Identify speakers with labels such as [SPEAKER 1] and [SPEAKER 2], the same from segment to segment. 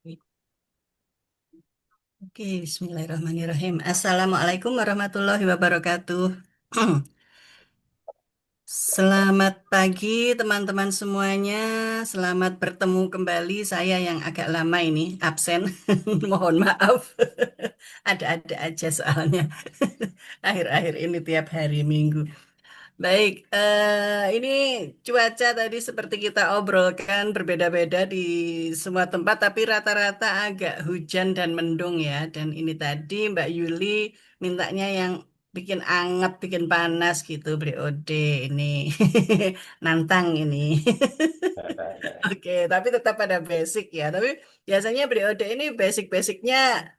[SPEAKER 1] Oke, bismillahirrahmanirrahim. Assalamualaikum warahmatullahi wabarakatuh. Selamat pagi teman-teman semuanya. Selamat bertemu kembali. Saya yang agak lama ini absen. Mohon maaf. Ada-ada aja soalnya. Akhir-akhir ini tiap hari Minggu. Baik, ini cuaca tadi seperti kita obrolkan berbeda-beda di semua tempat, tapi rata-rata agak hujan dan mendung ya. Dan ini tadi Mbak Yuli mintanya yang bikin anget, bikin panas gitu, BOD ini. Nantang ini. Oke, tapi tetap pada basic ya. Tapi biasanya BOD ini basic-basicnya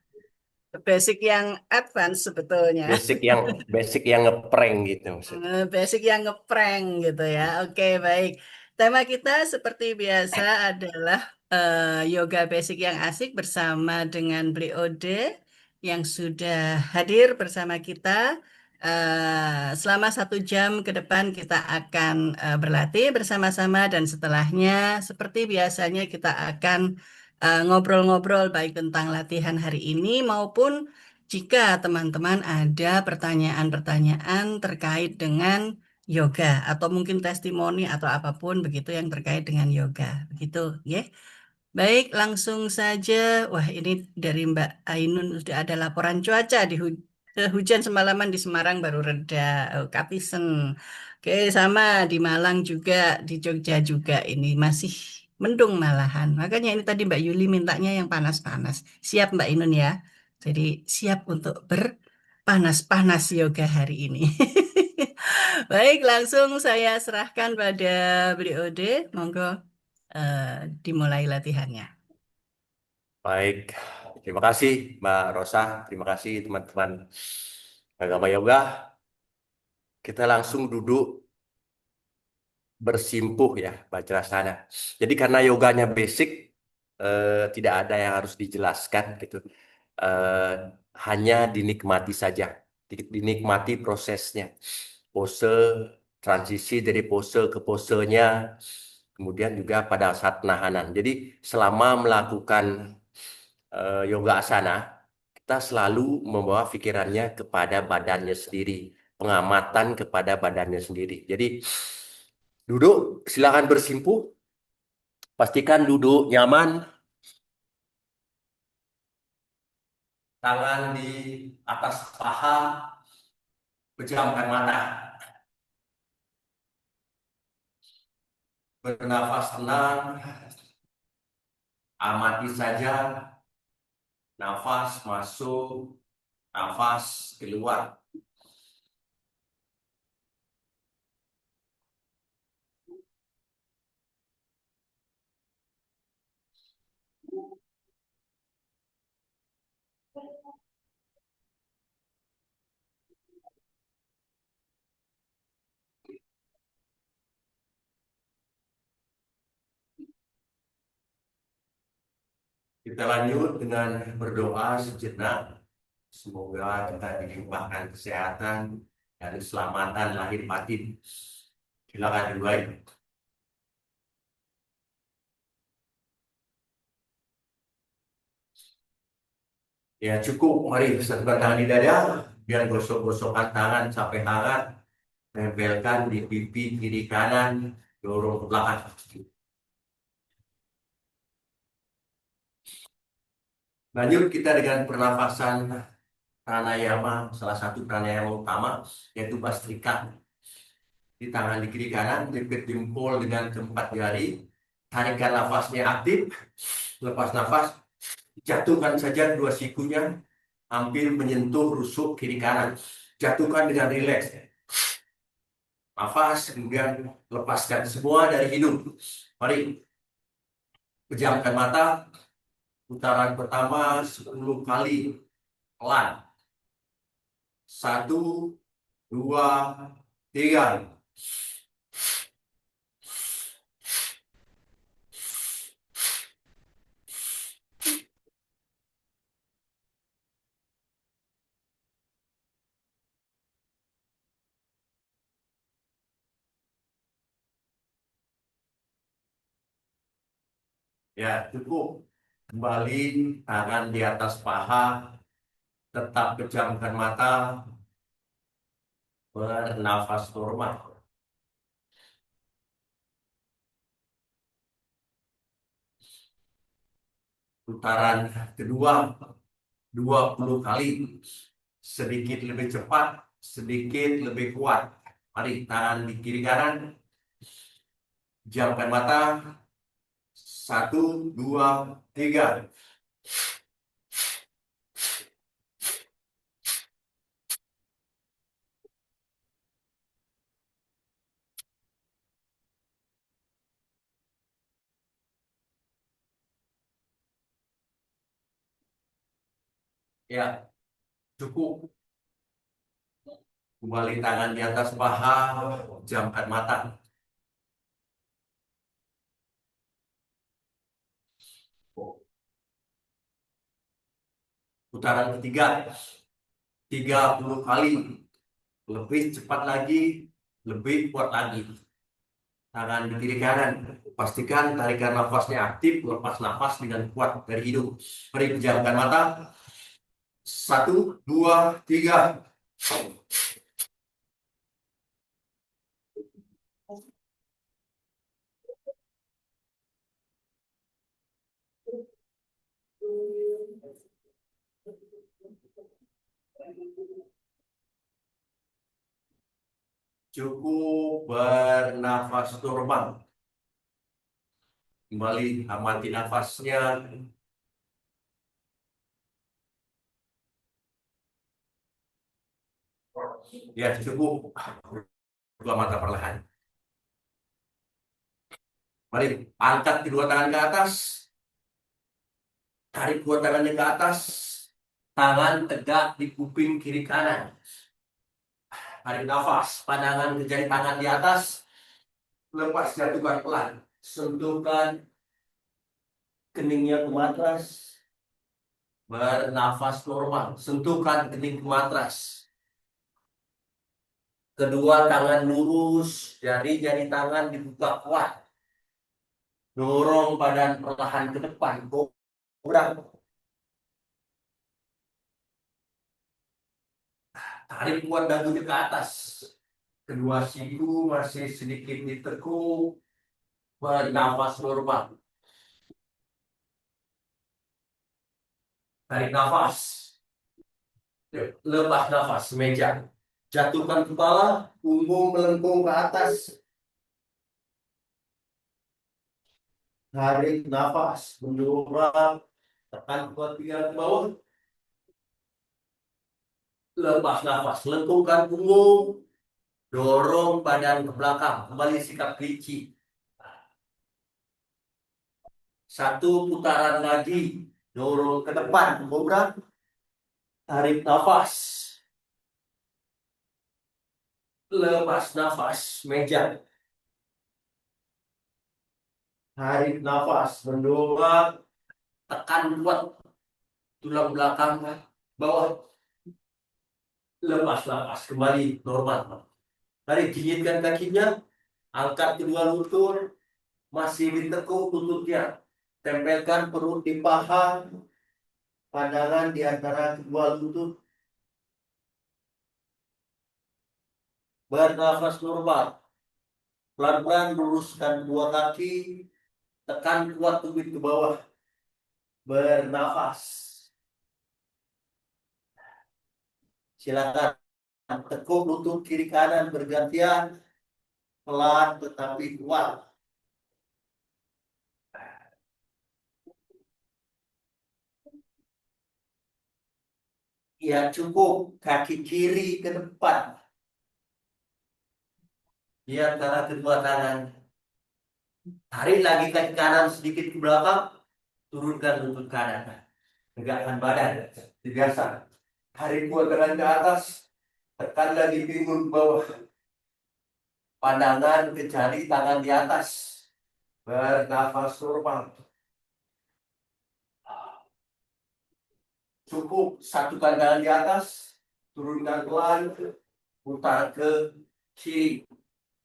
[SPEAKER 1] basic yang advance sebetulnya.
[SPEAKER 2] Basic yang ngeprank gitu maksudnya.
[SPEAKER 1] Basic yang ngeprank gitu ya. Oke, baik. Tema kita seperti biasa adalah yoga basic yang asik bersama dengan Bli Ode yang sudah hadir bersama kita. Selama 1 jam ke depan kita akan berlatih bersama-sama dan setelahnya seperti biasanya kita akan ngobrol-ngobrol baik tentang latihan hari ini maupun jika teman-teman ada pertanyaan-pertanyaan terkait dengan yoga atau mungkin testimoni atau apapun begitu yang terkait dengan yoga, begitu, ya. Baik, langsung saja. Wah, ini dari Mbak Ainun sudah ada laporan cuaca di hujan semalaman di Semarang baru reda. Oh, Kapisen. Oke, sama di Malang juga, di Jogja juga ini masih mendung malahan. Makanya ini tadi Mbak Yuli mintanya yang panas-panas. Siap Mbak Ainun ya. Jadi siap untuk berpanas-panas yoga hari ini. Baik, langsung saya serahkan pada Bri Ode. Monggo eh, dimulai latihannya.
[SPEAKER 2] Baik, terima kasih Mbak Rosa, terima kasih teman-teman Agama Yoga. Kita langsung duduk bersimpuh ya, Vajrasana. Jadi karena yoganya basic, tidak ada yang harus dijelaskan gitu. Eh, Hanya dinikmati saja, dinikmati prosesnya. Pose, transisi dari pose ke posenya, kemudian juga pada saat penahanan. Jadi selama melakukan yoga asana, kita selalu membawa pikirannya kepada badannya sendiri, pengamatan kepada badannya sendiri. Jadi duduk, silakan bersimpuh, pastikan duduk nyaman, tangan di atas paha, pejamkan mata, bernafas tenang, amati saja nafas masuk, nafas keluar. Kita lanjut dengan berdoa sejenak. Semoga kita dilimpahkan kesehatan dan keselamatan lahir batin. Silakan dimulai. Ya cukup, mari satukan tangan di dada, biar gosok-gosokkan tangan sampai hangat, tempelkan di pipi kiri kanan, dorong ke belakang. Lanjut kita dengan pernafasan pranayama, salah satu pranayama utama yaitu Bastrika. Di tangan di kiri kanan, jepit jempol dengan keempat jari, tarikan nafasnya aktif, lepas nafas, jatuhkan saja dua sikunya hampir menyentuh rusuk kiri kanan. Jatuhkan dengan rileks. Nafas, kemudian lepaskan semua dari hidung. Mari, pejamkan mata. Putaran pertama 10 kali. Pelan. Satu, dua, tiga. Ya, cukup. Kembali tangan di atas paha, tetap pejamkan mata, bernafas normal. Putaran kedua 20 kali. Sedikit lebih cepat, sedikit lebih kuat. Mari tangan di kiri kanan, pejamkan mata. Satu, dua, tiga. Ya, cukup. Kembali tangan di atas paha, pejamkan mata. Putaran ketiga, 30 kali. Lebih cepat lagi, lebih kuat lagi. Tangan di kiri kanan. Pastikan tarikan nafasnya aktif, lepas nafas dengan kuat dari hidung. Mari pejamkan mata. Satu, dua, tiga. Cukup bernafas normal. Kembali amati nafasnya. Ya, cukup. Buka mata perlahan. Mari angkat kedua tangan ke atas. Tarik kedua tangannya ke atas. Tangan tegak di kuping kiri kanan. Tarik nafas. Pandangan ke jari tangan di atas. Lepas jatuhkan pelan. Sentuhkan keningnya ke matras. Bernafas normal. Sentuhkan kening ke matras. Kedua tangan lurus. Jari-jari tangan dibuka kuat. Dorong badan perlahan ke depan. Kobra. Tarik kuat dagunya ke atas. Kedua siku masih sedikit ditekuk. Bernafas normal. Tarik nafas. Lepas nafas, meja. Jatuhkan kepala, punggung melengkung ke atas. Tarik nafas, mendorong. Tekan kuat pinggang ke bawah. Lepas nafas, lengkungkan punggung. Dorong badan ke belakang. Kembali sikap kelinci. Satu putaran lagi. Dorong ke depan. Kobra. Tarik nafas. Lepas nafas, meja. Tarik nafas, mendorong. Tekan kuat tulang belakang bawah. Lepas nafas, kembali normal. Tarik, jinjitkan kakinya. Angkat kedua lutut. Masih ditekuk lututnya. Tempelkan perut di paha. Pandangan di antara kedua lutut. Bernafas normal. Pelan-pelan luruskan dua kaki. Tekan kuat tumit ke bawah. Bernafas. Silakan tekuk lutut kiri kanan bergantian. Pelan tetapi kuat. Ya, cukup. Kaki kiri ke depan. Di antara kedua tangan. Tarik lagi kaki kanan sedikit ke belakang. Turunkan lutut kanan. Tegakkan badan. Biasa. Tarik dua tangan ke atas. Tekan lagi pinggul ke bawah. Pandangan ke jari tangan di atas. Bernafas normal. Cukup. Satukan tangan di atas. Turunkan pelan. Putar ke kiri.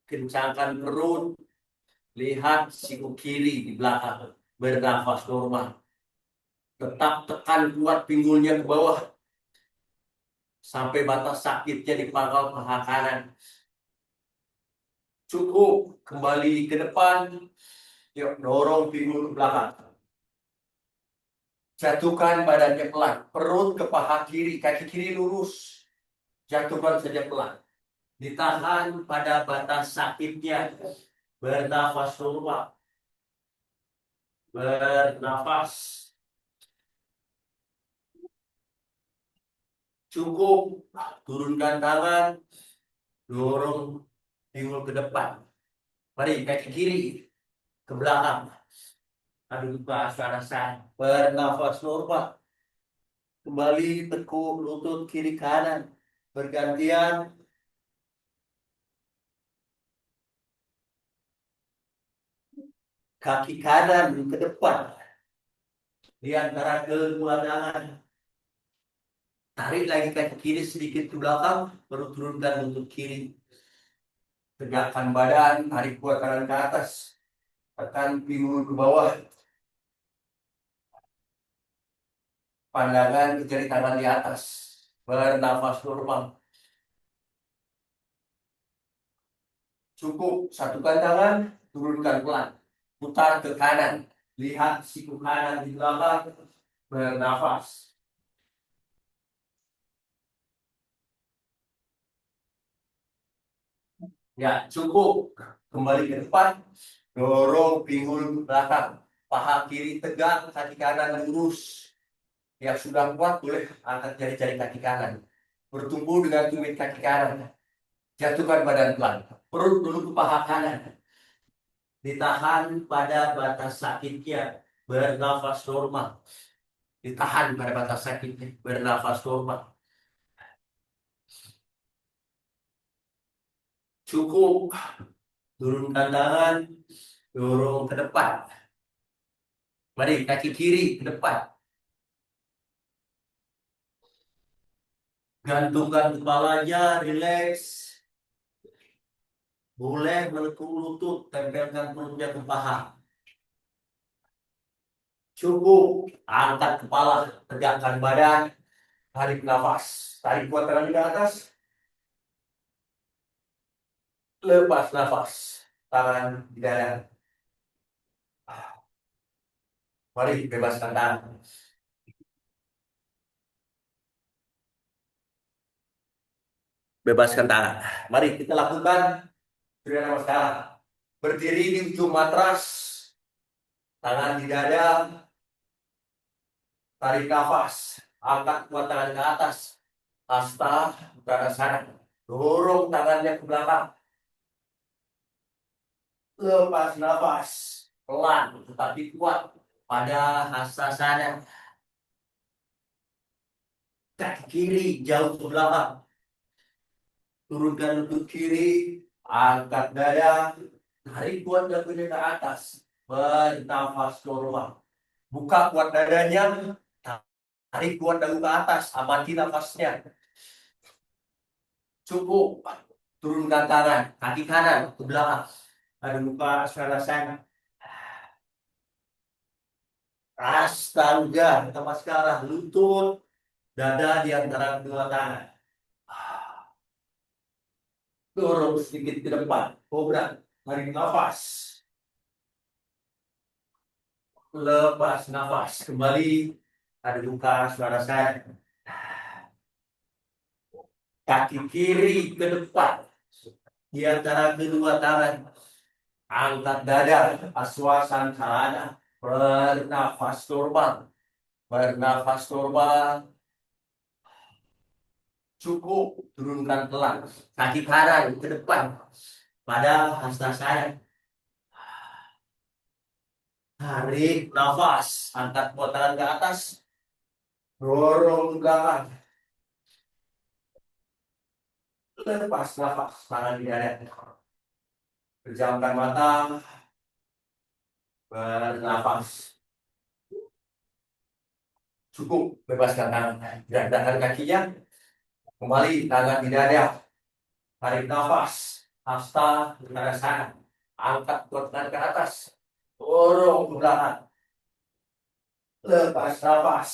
[SPEAKER 2] Kencangkan perut. Lihat siku kiri di belakang. Bernafas normal. Tetap tekan kuat pinggulnya ke bawah sampai batas sakitnya di pangkal paha kanan. Cukup, kembali ke depan. Yuk, dorong pinggul ke belakang. Jatuhkan badannya pelan. Perut ke paha kiri, kaki kiri lurus. Jatuhkan saja pelan. Ditahan pada batas sakitnya. Bernafas normal. Bernafas. Cukup. Turunkan tangan. Dorong pinggul ke depan. Mari, kaki kiri ke belakang. Aduh, bahasa rasa. Bernafas normal. Kembali tekuk lutut kiri kanan. Bergantian. Kaki kanan ke depan. Di antara kedua tangan. Tarik lagi kaki kiri sedikit ke belakang. Baru turunkan lutut kiri. Tegakkan badan. Tarik kuat tangan ke atas. Tekan pinggul ke bawah. Pandangan ke jari tangan di atas. Bernafas normal. Cukup. Satukan tangan. Turunkan pelan. Putar ke kanan. Lihat siku kanan di belakang. Bernafas. Ya, cukup. Kembali ke depan. Dorong pinggul ke belakang. Paha kiri tegak, kaki kanan lurus. Yang sudah kuat boleh angkat jari-jari kaki kanan. Bertumpu dengan tumit kaki kanan. Jatuhkan badan pelan. Perut dulu ke paha kanan. Ditahan pada batas sakitnya. Bernafas normal. Ditahan pada batas sakitnya. Bernafas normal. Cukup. Turunkan tangan. Dorong ke depan. Mari kaki kiri ke depan. Gantungkan kepalanya, rileks. Boleh melekung lutut, tempelkan perutnya ke paha. Cukup, angkat kepala, tegakkan badan, tarik nafas. Tarik kuat tangan ke atas, lepas nafas. Tangan di dada. Mari bebaskan tangan. Bebaskan tangan. Mari kita lakukan Surya Namaskara. Berdiri di ujung matras, tangan di dada, tarik nafas, angkat kuat tangan ke atas, hasta uttanasana, dorong tangannya ke belakang, lepas nafas, pelan tetapi kuat pada hastasana, kaki kiri jauh ke belakang, turunkan lutut kiri, angkat dada, tarik kuat dagunya ke atas, bernafas normal, buka kuat dadanya, tarik kuat dagu ke atas, amati nafasnya. Cukup. Turunkan tangan, kaki kanan ke belakang. Ada lupa sana. Astaga, kita sekarang lutut, dada di antara kedua tangan. Dorong sedikit ke depan. Kobra, tarik nafas. Lepas nafas. Kembali. Ada luka suara saya. Kaki kiri ke depan. Di antara kedua tangan. Angkat dada. Aswasana. Bernafas normal. Bernafas normal. Cukup. Turunkan pelan. Kaki kanan ke depan. Pada hasta saya. Tarik nafas. Angkat tangan ke atas. Dorong ke belakang. Lepas nafas. Tangan di dada. Pejamkan mata. Bernafas. Cukup. Bebaskan tangan. Gerakan kakinya. Kembali tangan di dada. Tarik nafas. Hasta uttanasana. Angkat tangan ke atas. Dorong ke belakang. Lepas nafas.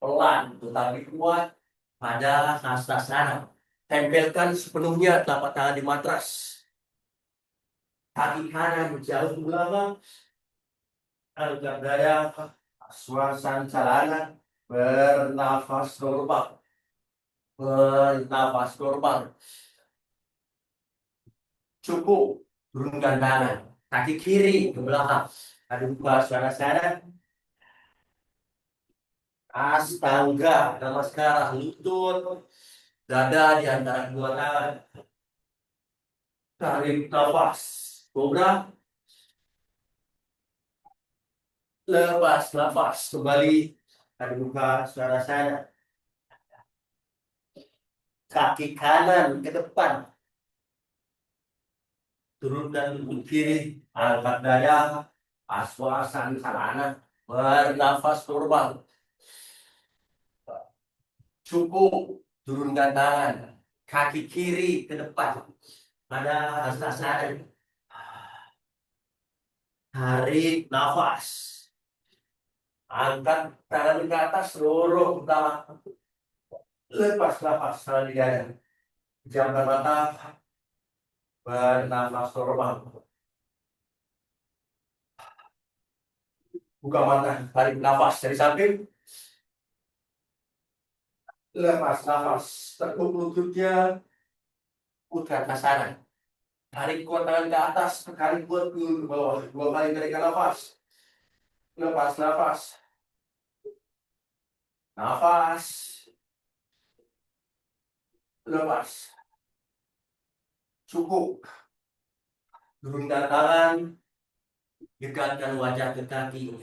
[SPEAKER 2] Pelan tetapi kuat pada hasta. Tempelkan sepenuhnya telapak tangan di matras. Kaki kanan jauh ke belakang. Angkat dada. Suasana celana. Bernafas normal. Bernafas normal. Cukup. Turunkan tangan. Kaki kiri ke belakang. Aduk suasana. Astaga. Namaskara. Lutut. Dada di antara dua tangan. Tarik nafas. Kobra. Lepas nafas. Kembali. Aduk buka suasana. Kaki kanan ke depan. Turunkan lutut kiri. Angkat dada. Aswasan salana. Bernafas normal. Cukup. Turunkan tangan. Kaki kiri ke depan. Pada hasta. Tarik nafas. Angkat tangan ke atas. Dorong ke belakang. Lepas nafas. Tangan di dada. Pejamkan mata. Bernafas normal. Buka mata. Tarik nafas dari samping. Lepas nafas. Tekuk lututnya. Putar ke sana. Tarik kuat tangan ke atas. Tarik kuat ke bawah. 2 kali tarik nafas. Lepas nafas. Nafas. Lepas. Cukup. Turunkan tangan. Dekatkan wajah ke kaki.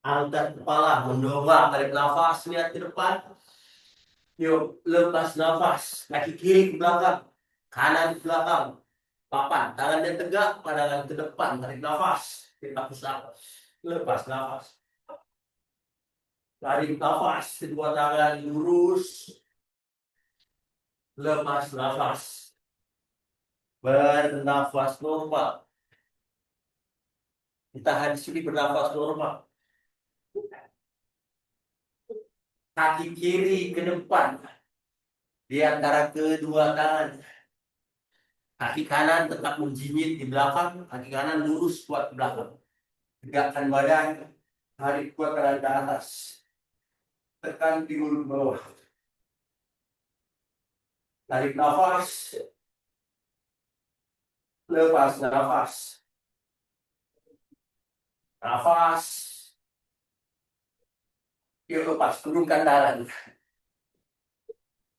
[SPEAKER 2] Angkat kepala. Mendongak. Tarik nafas. Lihat ke depan. Yuk. Lepas nafas. Kaki kiri ke belakang. Kanan ke belakang. Papan. Tangannya tegak. Pandangan ke depan. Tarik nafas. Kita pusat. Lepas nafas. Tarik nafas. Kedua tangan lurus. Lepas nafas. Bernafas normal. Ditahan di sini bernafas normal. Kaki kiri ke depan. Di antara kedua tangan. Kaki kanan tetap menjinjit di belakang. Kaki kanan lurus kuat ke belakang. Tegakkan badan. Tarik kuat kanan ke atas. Tekan pinggul ke bawah. Tarik nafas. Lepas nafas. Nafas. Yuk lepas. Turunkan tangan.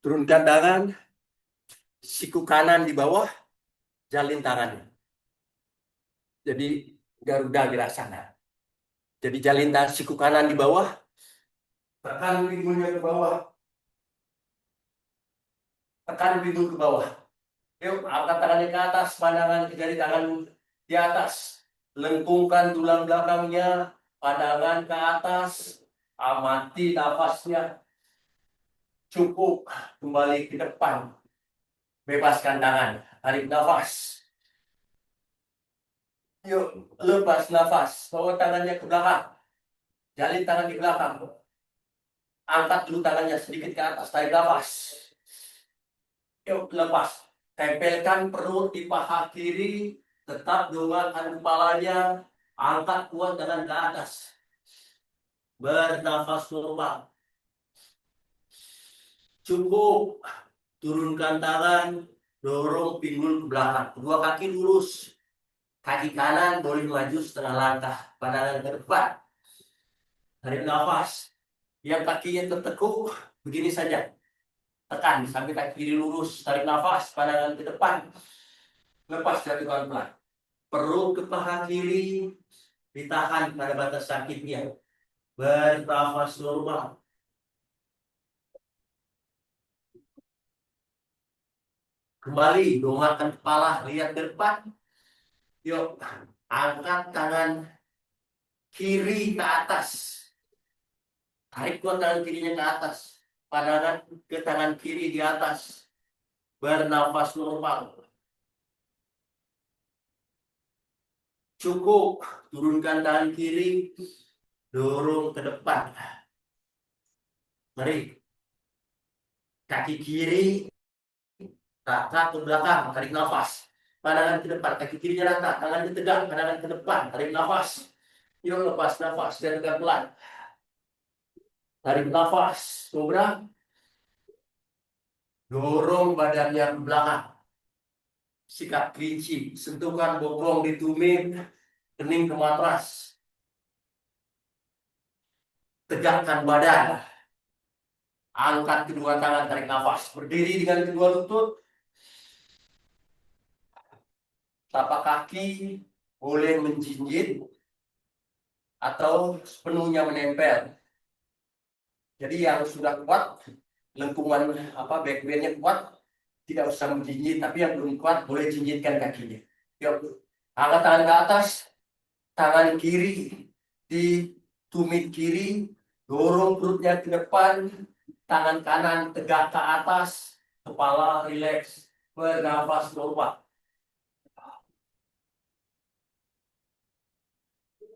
[SPEAKER 2] Turunkan tangan. Siku kanan di bawah. Jalin tangannya. Jadi Garuda Virasana. Jadi jalin tangan siku kanan di bawah. Tekan pinggulnya ke bawah. Tekan pinggul ke bawah. Yuk, angkat tangannya ke atas. Pandangan ke jari tangan di atas. Lengkungkan tulang belakangnya. Pandangan ke atas. Amati nafasnya. Cukup. Kembali ke depan. Bebaskan tangan. Tarik nafas. Yuk, lepas nafas. Bawa tangannya ke belakang. Jalin tangan di belakang. Angkat dulu tangannya sedikit ke atas. Tarik nafas. Yuk, lepas. Tempelkan perut di paha kiri. Tetap dongakkan kepalanya. Angkat kuat tangan ke atas. Bernafas normal. Cukup. Turunkan tangan. Dorong pinggul ke belakang. Kedua kaki lurus. Kaki kanan boleh maju setengah langkah. Pandangan ke depan. Tarik nafas. Yang kakinya tertekuk. Begini saja. Tekan sampai kaki kiri lurus. Tarik nafas. Pandangan ke depan. Lepas dari pelan-pelan. Perut ke paha kiri. Ditahan pada batas sakitnya. Bernafas normal. Kembali, dongakkan kepala, lihat ke depan. Yuk, angkat tangan kiri ke atas. Tarik kuat tangan kirinya ke atas. Pandangan ke tangan kiri di atas. Bernafas normal. Cukup, turunkan tangan kiri. dorong ke depan. Mari, kaki kiri, rata ke belakang, tarik nafas. Pandangan ke depan, kaki kirinya rata, tangan tegak, pandangan ke depan, tarik nafas. Yuk lepas nafas dan tegak pelan. Tarik nafas, kobra. Dorong badannya ke belakang. Sikat kelinci, sentuhkan bokong di tumit, kening ke matras. Tegakkan badan. Angkat kedua tangan, tarik nafas. Berdiri dengan kedua lutut. Tapak kaki boleh menjinjit atau sepenuhnya menempel. Jadi yang sudah kuat, lengkungan backbendnya kuat, tidak usah menjinjit. Tapi yang belum kuat boleh jinjitkan kakinya. Yuk, angkat tangan ke atas, tangan kiri di tumit kiri, dorong perutnya ke depan, tangan kanan tegak ke atas, kepala rileks, bernafas normal.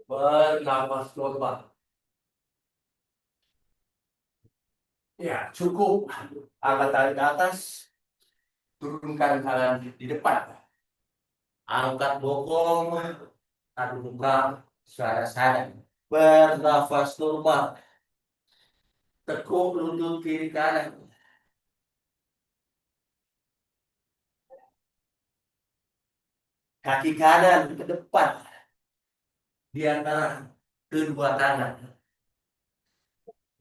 [SPEAKER 2] Bernafas normal. Ya, cukup. Angkat tangan ke atas, turunkan tangan di depan. Angkat bokong, taruh muka, suara sadar. Bernafas normal. Tekuk lutut kiri kanan. Kaki kanan ke depan di antara kedua tangan.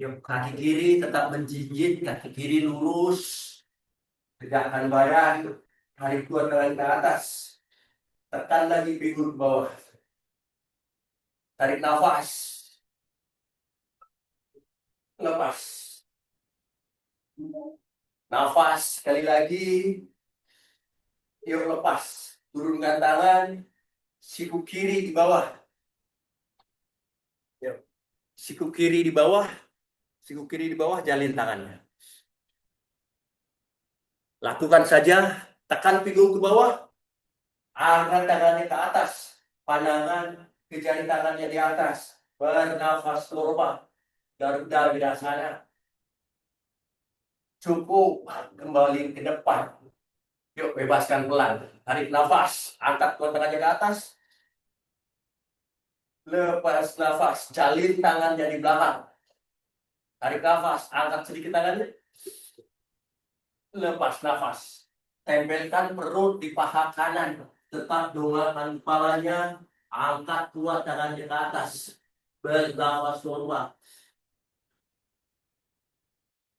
[SPEAKER 2] Yuk, kaki kiri tetap menjinjit, kaki kiri lurus, tegakkan badan, tarik dua tangan ke atas, tekan lagi pinggul ke bawah, tarik nafas, lepas, nafas sekali lagi, yuk lepas, turunkan tangan, siku kiri di bawah, yuk, siku kiri di bawah, siku kiri di bawah, jalin tangannya, lakukan saja, tekan pinggul ke bawah, angkat tangannya ke atas, pandangan ke jari tangannya di atas, bernafas normal, Garuda Wirasana. Cukup, kembali ke depan. Yuk, bebaskan pelan. Tarik nafas, angkat dua tangannya ke atas. Lepas nafas, jalin tangannya di belakang. Tarik nafas, angkat sedikit tangannya. Lepas nafas. Tempelkan perut di paha kanan. Tetap dongakkan kepalanya. Angkat dua tangannya ke atas. Bernafas normal.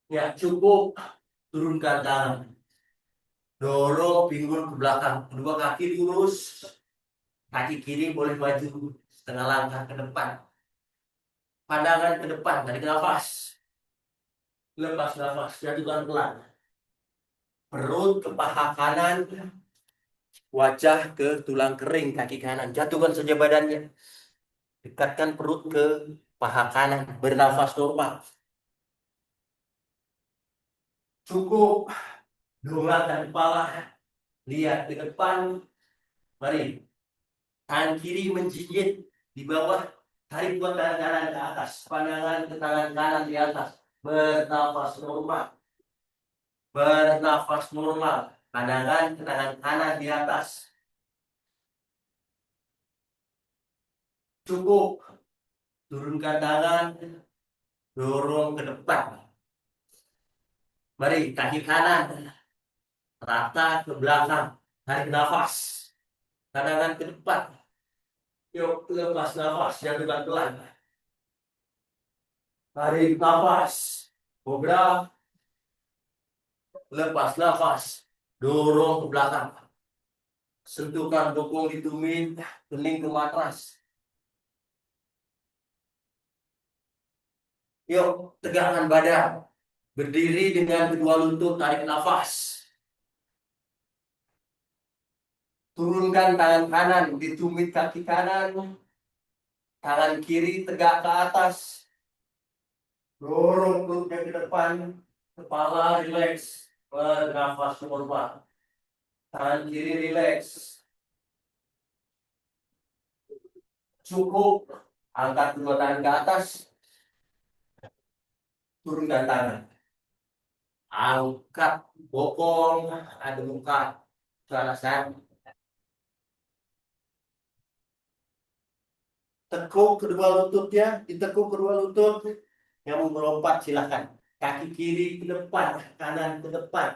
[SPEAKER 2] Ya, cukup. Turunkan tangan. Dorong pinggul ke belakang. Kedua kaki lurus. Kaki kiri boleh maju setengah langkah ke depan. Pandangan ke depan, tarik nafas. Lepas nafas, jatuhkan pelan. Perut ke paha kanan, wajah ke tulang kering kaki kanan. Jatuhkan saja badannya. Dekatkan perut ke paha kanan, bernafas normal. Cukup, dongakkan kepala, lihat ke depan. Mari, tangan kiri menjinjit di bawah, tarik dua tangan kanan ke atas, pandangan ke tangan kanan di atas, bernafas normal. Bernafas normal. Pandangan ke tangan kanan di atas. Cukup. Turunkan tangan. Dorong ke depan. Mari, kaki kanan. Rata ke belakang. Tarik nafas. Pandangan ke depan. Yuk, lepas nafas. Jatuhkan pelan. Tarik nafas. Kobra. Lepas nafas. Dorong ke belakang. Sentuhkan bokong di tumit. Kening ke matras. Yuk, tegakkan badan. Berdiri dengan kedua lutut, tarik nafas. Turunkan tangan kanan di tumit kaki kanan. Tangan kiri tegak ke atas. Dorong perutnya ke depan. Kepala rileks. Bernafas normal. Tangan kiri rileks. Cukup. Angkat kedua tangan ke atas, turunkan tangan. Angkat, bokong, ada muka, celana saya. Tekuk kedua lututnya, ditekuk kedua lutut. Yang mau melompat silakan. Kaki kiri ke depan, kanan ke depan.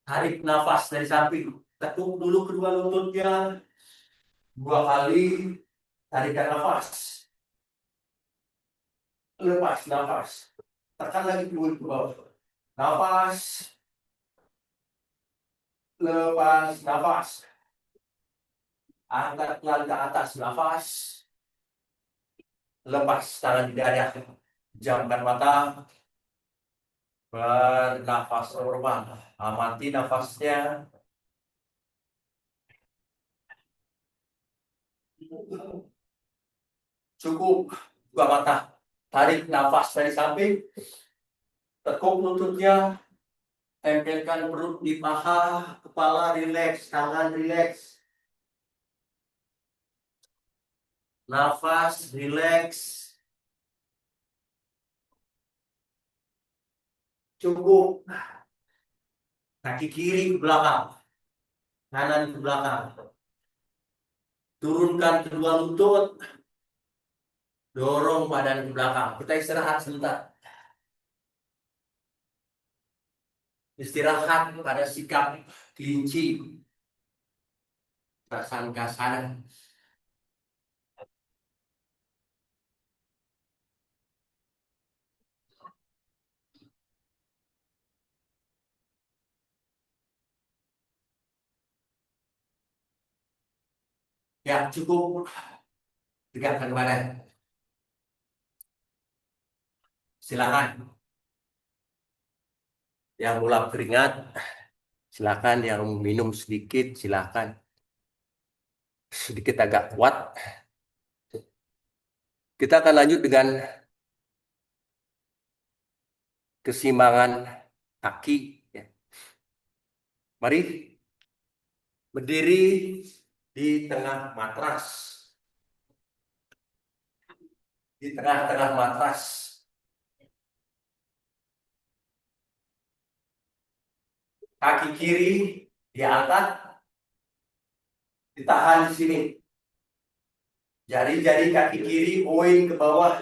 [SPEAKER 2] Tarik nafas dari samping. Tekuk dulu kedua lututnya. Dua kali. Tarikan nafas. Lepas nafas. Tekan lagi dulu ke bawah. Nafas. Lepas nafas. Angkat pelan ke atas. Nafas. Lepas tangan di dada. Jamkan mata. Bernafas normal. Amati nafasnya. Cukup. Buka mata. Tarik nafas dari samping. Tekuk lututnya. Tempelkan perut di paha. Kepala rileks. Tangan rileks. Nafas rileks. Cukup. Kaki kiri ke belakang. Kanan ke belakang. Turunkan kedua lutut. Dorong badan ke belakang. Kita istirahat sebentar. Istirahat pada sikap kelinci. Perasaan kasar. Ya, cukup. Tegakkan badan. Silakan. Yang mulai keringat, silakan. Yang minum sedikit, silakan. Sedikit agak kuat. Kita akan lanjut dengan keseimbangan kaki. Ya. Mari berdiri di tengah matras. Di tengah-tengah matras. Kaki kiri diangkat, ditahan di sini. Jari-jari kaki kiri point ke bawah.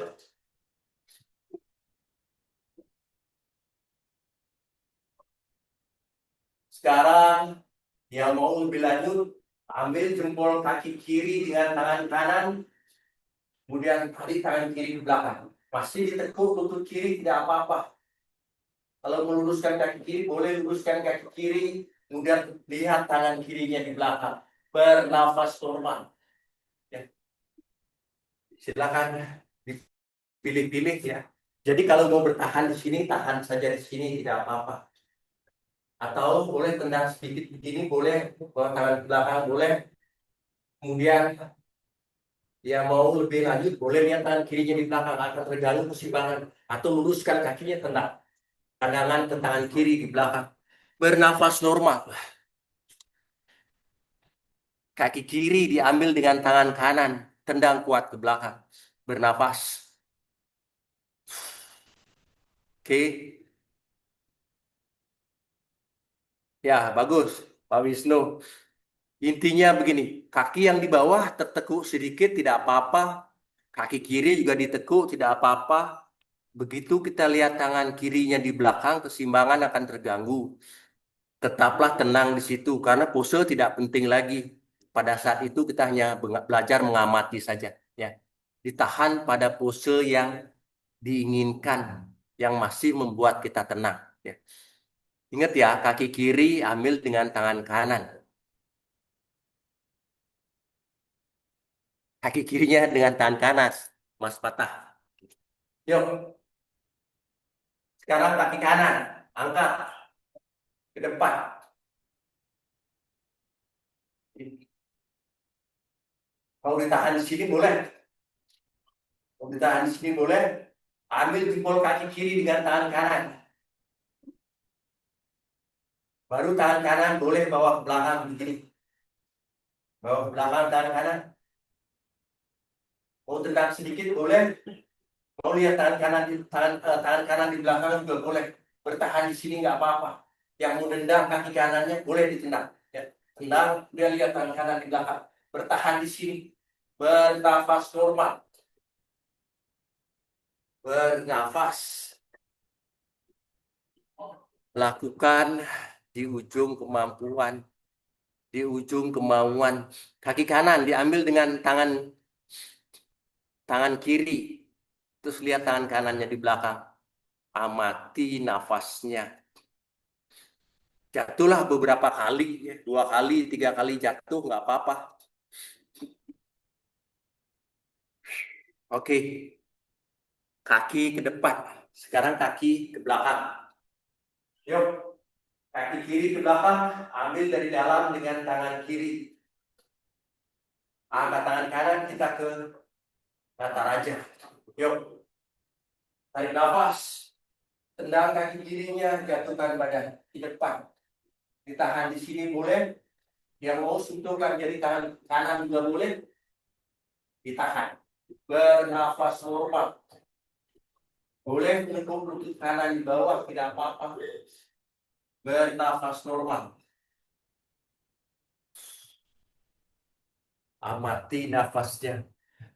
[SPEAKER 2] Sekarang yang mau lebih lanjut, ambil jempol kaki kiri dengan tangan kanan, kemudian tarik tangan kiri ke belakang. Pasti ditekuk lutut kiri, tidak apa-apa. Kalau meluruskan kaki kiri, boleh luruskan kaki kiri, kemudian lihat tangan kirinya di belakang. Bernafas normal. Ya. Silakan dipilih-pilih ya. Jadi kalau mau bertahan di sini, tahan saja di sini, tidak apa-apa. Atau boleh tendang sedikit begini, boleh bawa tangan ke belakang, boleh. Kemudian ya mau lebih lanjut, boleh lihat tangan kirinya di belakang akan terganggu keseimbangan. Atau luruskan kakinya, tendang tangan ke tangan kiri di belakang. Bernafas normal. Kaki kiri diambil dengan tangan kanan, tendang kuat ke belakang. Bernafas. Oke. Ya, bagus, Pak Wisnu. Intinya begini, kaki yang di bawah tertekuk sedikit tidak apa-apa, kaki kiri juga ditekuk tidak apa-apa. Begitu kita lihat tangan kirinya di belakang, keseimbangan akan terganggu. Tetaplah tenang di situ, karena pose tidak penting lagi. Pada saat itu kita hanya belajar mengamati saja. Ya. Ditahan pada pose yang diinginkan, yang masih membuat kita tenang. Ya. Ingat ya, kaki kiri ambil dengan tangan kanan. Kaki kirinya dengan tangan kanan, Mas Patah. Yuk, sekarang kaki kanan, angkat ke depan. Kalau ditahan di sini boleh. Kalau ditahan di sini boleh. Ambil jempol kaki kiri dengan tangan kanan. Baru tangan kanan boleh bawa ke belakang begini. Bawa ke belakang tangan kanan. Mau tendang sedikit boleh. Mau lihat tangan kanan di belakang juga boleh. Bertahan di sini nggak apa-apa. Yang mau nendang kaki kanannya boleh ditendang. Ya. Tendang, dia lihat tangan kanan di belakang. Bertahan di sini. Bernafas normal. Bernafas. Lakukan di ujung kemampuan. Di ujung kemauan. Kaki kanan diambil dengan tangan kiri. Terus lihat tangan kanannya di belakang. Amati nafasnya. Jatuhlah beberapa kali, ya. 2 kali, 3 kali jatuh, nggak apa-apa. Oke, kaki ke depan. Sekarang kaki ke belakang. Yuk, kaki kiri ke belakang, ambil dari dalam dengan tangan kiri. Angkat tangan kanan, kita ke datar aja. Yuk, tarik nafas. Tendang kaki kirinya, jatuhkan badan di depan. Ditahan di sini boleh. Yang mau sentuhkan jari tangan kanan juga boleh. Ditahan. Bernafas normal. Boleh menekuk lutut kanan di bawah, tidak apa-apa. Bernafas normal. Amati nafasnya.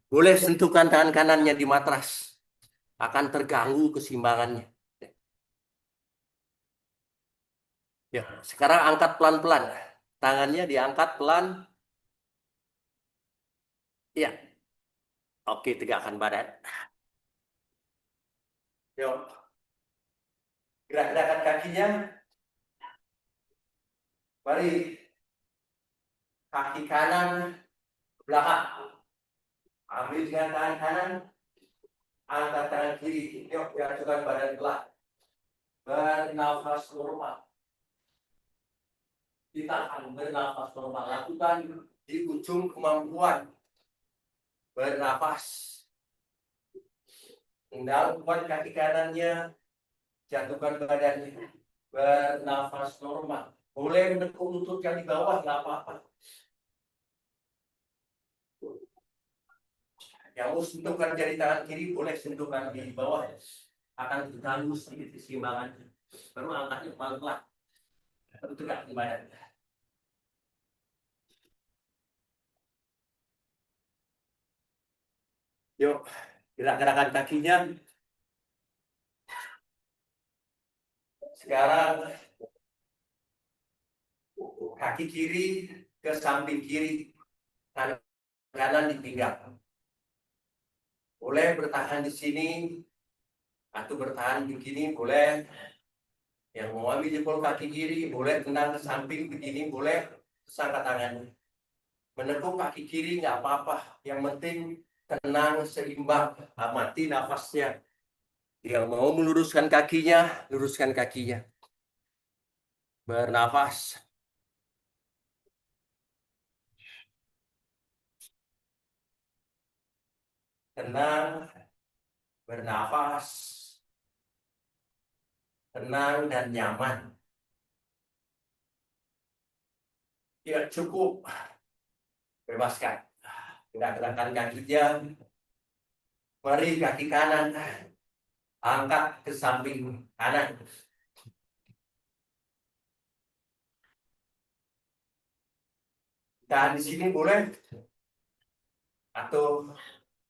[SPEAKER 2] Boleh sentuhkan tangan kanannya di matras. Akan terganggu keseimbangannya. Ya, sekarang angkat pelan-pelan. Tangannya diangkat pelan. Ya, oke, tegakkan badan. Yuk, gerak-gerakan kakinya. Mari, kaki kanan ke belakang. Ambil dengan tangan kanan, angkat tangan kiri. Yuk, gerakan badan pelan. Bernafas normal. Ditahan, bernafas normal. Lakukan di ujung kemampuan. Bernafas. Tendang kuat kaki kanannya. Jatuhkan badannya. Bernafas normal. Boleh menekuk lutut yang di bawah, nggak apa-apa. Yang mau sentuhkan jari tangan kiri, boleh sentuhkan di bawah. Akan terganggu sedikit keseimbangannya. Baru angkatnya pelan-pelan. Baru tegak di badan. Yuk, gerak-gerakan kakinya. Sekarang kaki kiri ke samping kiri, tangan kanan di pinggang. Boleh bertahan di sini atau bertahan begini, boleh. Yang mau ambil jempol kaki kiri, boleh tendang ke samping begini, boleh. Angkat tangannya. Menekuk kaki kiri nggak apa-apa. Yang penting tenang, seimbang, amati nafasnya. Yang mau meluruskan kakinya, luruskan kakinya. Bernafas. Tenang, bernafas. Tenang dan nyaman. Ya cukup. Bebaskan. Gerak-gerakan kakinya. Mari kaki kanan. Angkat ke samping kanan. Dan di sini boleh. Atau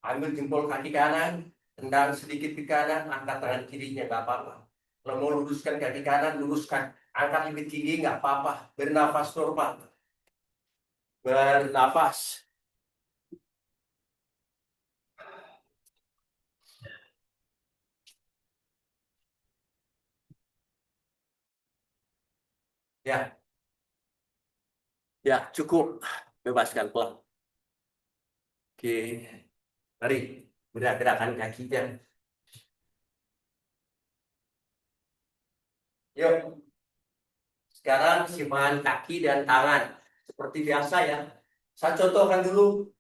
[SPEAKER 2] ambil jempol kaki kanan. Tendang sedikit ke kanan. Angkat tangan kirinya. Nggak apa-apa. Kalau mau luruskan kaki kanan, luruskan. Angkat lebih tinggi, nggak apa-apa. Bernafas normal. Bernafas. Ya, ya cukup. Bebaskan pelan. Oke, mari gerak-gerakan kakinya. Yuk, sekarang simpan kaki dan tangan. Seperti biasa ya. Saya contohkan dulu.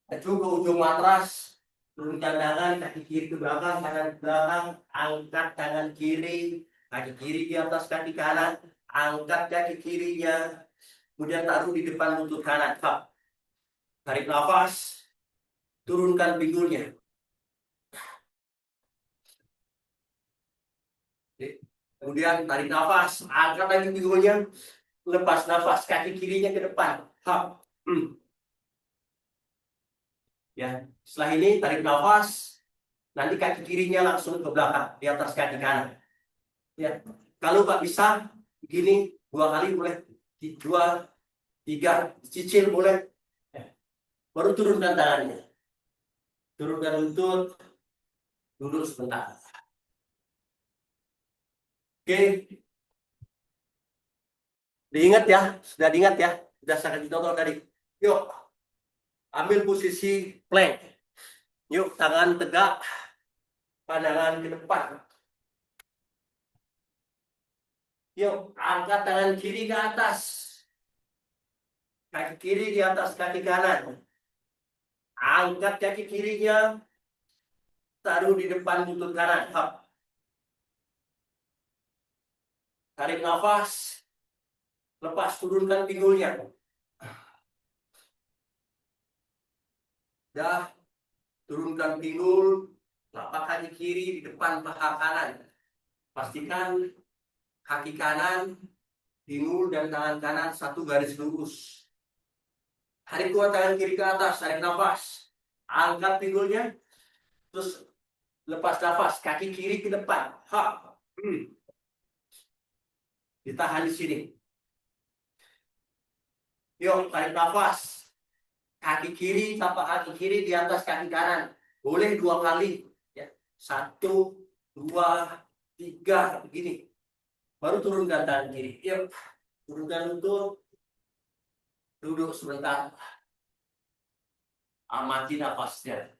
[SPEAKER 2] Maju ke ujung matras. Turunkan tangan, kaki kiri ke belakang, tangan ke belakang. Angkat tangan kiri. Kaki kiri di atas kaki kanan. Angkat kaki kirinya. Kemudian taruh di depan lutut kanan. Tarik nafas. turunkan pinggulnya. Kemudian tarik nafas, angkat lagi pinggulnya, lepas nafas, kaki kirinya ke depan. Hap. Ya, setelah ini tarik nafas, nanti kaki kirinya langsung ke belakang, di atas kaki kanan. Ya, kalau nggak bisa, begini 2 kali boleh, 2, 3, cicil boleh. Ya. Baru turunkan tangannya, turunkan lutut, duduk sebentar. Oke, diingat ya, sudah diingat ya, sudah saya kasih contoh tadi. Yuk, ambil posisi plank. Yuk, tangan tegak, pandangan ke depan. Yuk, angkat tangan kiri ke atas. Kaki kiri di atas kaki kanan. Angkat kaki kirinya, taruh di depan lutut kanan. Hap. Tarik nafas, lepas turunkan pinggulnya. Dah, turunkan pinggul, telapak kaki kiri di depan paha kanan. Pastikan kaki kanan, pinggul dan tangan kanan satu garis lurus. Tarik kuat tangan kiri ke atas, tarik nafas. Angkat pinggulnya, terus lepas nafas, kaki kiri ke depan. Ha. Ditahan di sini. Yuk, tarik nafas. Kaki kiri, tapak kaki kiri di atas kaki kanan. Boleh 2 kali. Ya. 1, 2, 3, begini. Baru turunkan tangan kiri. Yuk, turunkan lutut. Duduk sebentar. Amati nafasnya.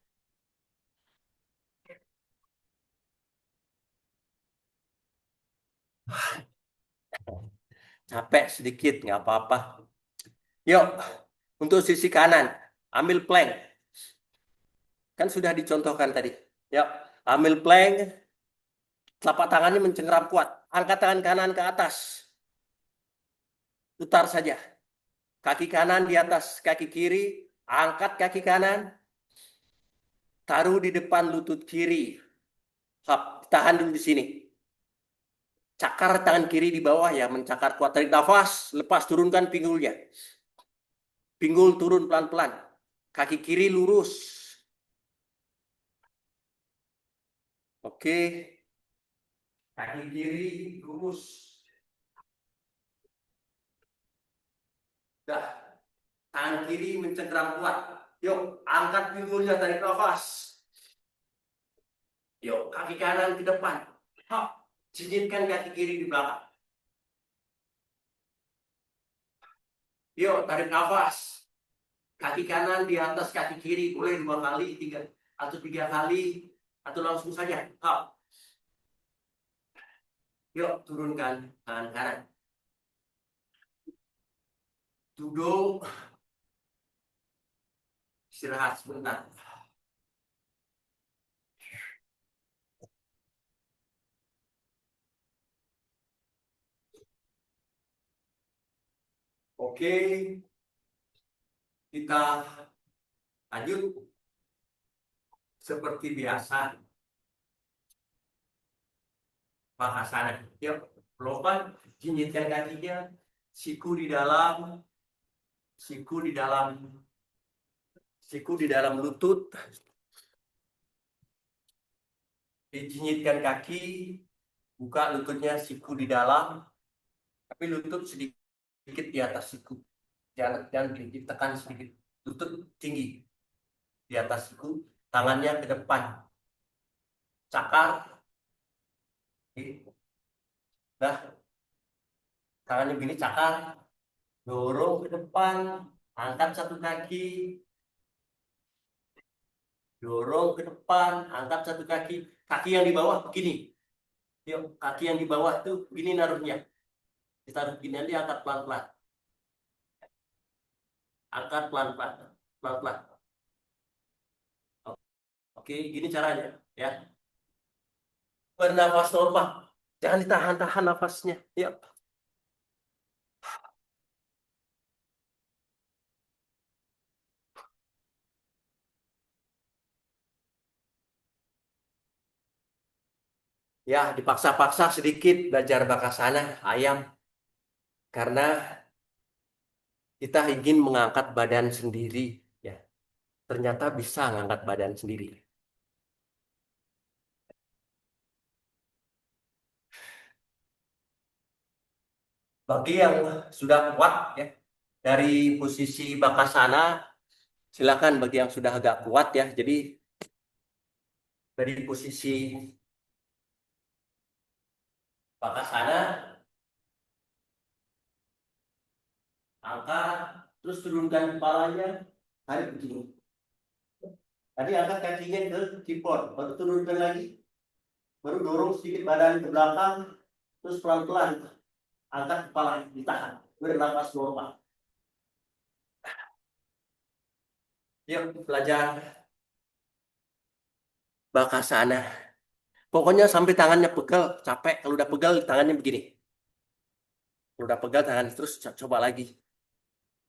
[SPEAKER 2] Capek sedikit, nggak apa-apa. Yuk, untuk sisi kanan, ambil plank. Kan sudah dicontohkan tadi. Yuk, ambil plank, telapak tangannya mencengkram kuat. Angkat tangan kanan ke atas. Putar saja. Kaki kanan di atas kaki kiri. Angkat kaki kanan. Taruh di depan lutut kiri. Tahan dulu di sini. Cakar tangan kiri di bawah ya. Mencakar kuat. Tarik nafas. Lepas turunkan pinggulnya. Pinggul turun pelan-pelan. Kaki kiri lurus. Oke. Kaki kiri lurus. Dah. Tangan kiri mencengkram kuat. Yuk, angkat pinggulnya, tarik nafas. Yuk, kaki kanan ke depan. Hop, jinjitkan kaki kiri di belakang. Yuk, tarik nafas. Kaki kanan di atas kaki kiri. Boleh 2 kali, 3 kali. Atau langsung saja. Hop. Yuk, turunkan tangan kanan. Duduk. Istirahat sebentar. Oke, kita lanjut seperti biasa. Bahasana. Yuk, lompat, jinjitkan kakinya, siku di dalam, siku di dalam, siku di dalam lutut, dijinjitkan kaki, buka lututnya, siku di dalam, tapi lutut sedikit di atas siku, jangan ditekan sedikit, lutut tinggi di atas siku, tangannya ke depan, cakar, dah, tangannya begini cakar, dorong ke depan, angkat satu kaki, dorong ke depan, angkat satu kaki, kaki yang di bawah begini. Yuk, kaki yang di bawah tuh begini naruhnya. Ditaruh begini nanti angkat pelan-pelan. Angkat pelan-pelan, pelan-pelan. Oke, gini caranya, ya. Bernafas normal, jangan ditahan-tahan nafasnya. Yuk. Ya, dipaksa-paksa sedikit belajar bakasana ayam karena kita ingin mengangkat badan sendiri. Ya, ternyata bisa mengangkat badan sendiri. Bagi yang sudah kuat ya dari posisi bakasana, silakan bagi yang sudah agak kuat ya. Jadi dari posisi bakasana, angkat, terus turunkan kepalanya, tarik begini. Tadi angkat kakinya ke keyboard, baru turunkan lagi, baru dorong sedikit badan ke belakang, terus pelan-pelan angkat kepala, ditahan, bernapas normal. Yuk belajar bakasana. Pokoknya sampai tangannya pegel, capek. Kalau udah pegel, tangannya begini. Kalau udah pegel, tangan terus coba lagi.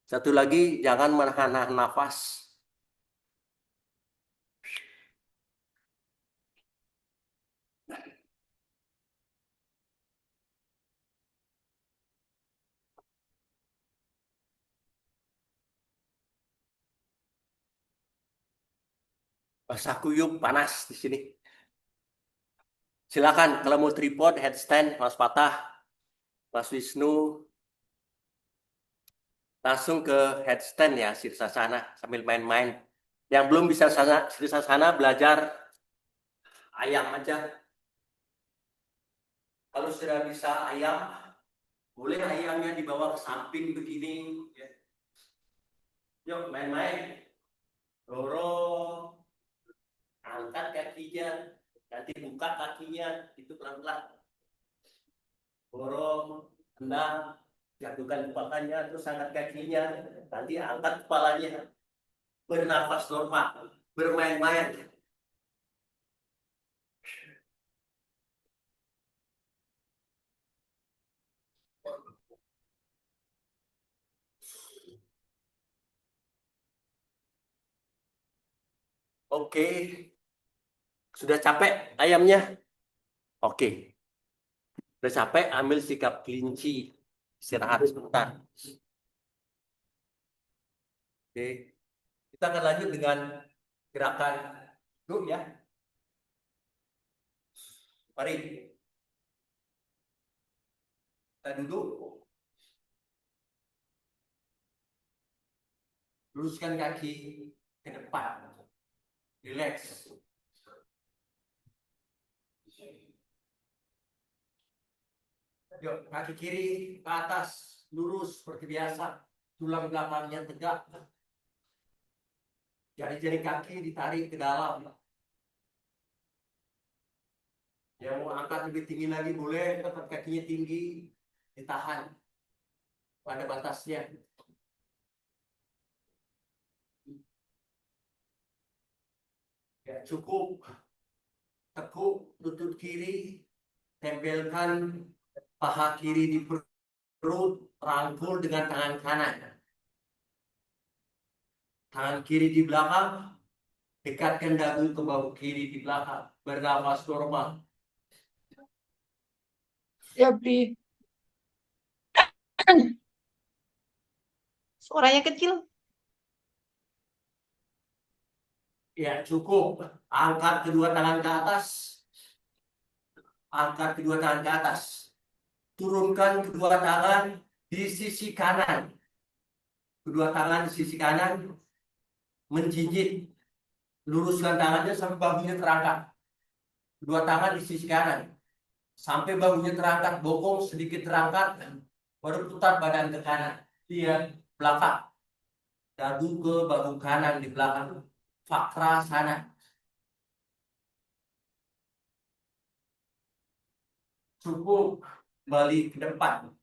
[SPEAKER 2] Satu lagi, jangan menahan nafas. Basah kuyup, panas di sini. Silakan kalau mau tripod, headstand, Mas Patah, Mas Wisnu, langsung ke headstand ya, Sirsasana sambil main-main. Yang belum bisa Sirsasana belajar ayam aja. Kalau sudah bisa ayam, boleh ayamnya dibawa ke samping begini. Ya. Yuk main-main. Dorong, angkat kakinya, nanti buka kakinya, itu pelan-pelan. Dorong, tendang, jatuhkan kepalanya, terus angkat kakinya, nanti angkat kepalanya, bernafas normal, bermain-main. Oke, sudah capek ayamnya? Oke, sudah capek, ambil sikap kelinci, istirahat sebentar. Oke, kita akan lanjut dengan gerakan duduk ya. Mari, kita duduk, luruskan kaki ke depan, relax. Yuk, kaki kiri ke atas, lurus seperti biasa. Tulang belakangnya tegak. Jari-jari kaki ditarik ke dalam. Yang mau angkat lebih tinggi lagi boleh, tetap kakinya tinggi, ditahan pada batasnya. Ya, cukup. Tekuk lutut kiri, tempelkan paha kiri di perut, rangkul dengan tangan kanan. Tangan kiri di belakang, dekatkan dagu ke bahu kiri di belakang. Bernafas normal.
[SPEAKER 3] Ya, Bri. Suaranya kecil.
[SPEAKER 2] Ya, cukup. Angkat kedua tangan ke atas. Angkat kedua tangan ke atas. Turunkan kedua tangan di sisi kanan. Kedua tangan di sisi kanan menjinjit. Luruskan tangannya sampai bahunya terangkat. Kedua tangan di sisi kanan. Sampai bahunya terangkat, bokong sedikit terangkat. Baru putar badan ke kanan. Lihat belakang. Dadu ke bahu kanan di belakang. Vakrasana. Cukup. Balik ke depan.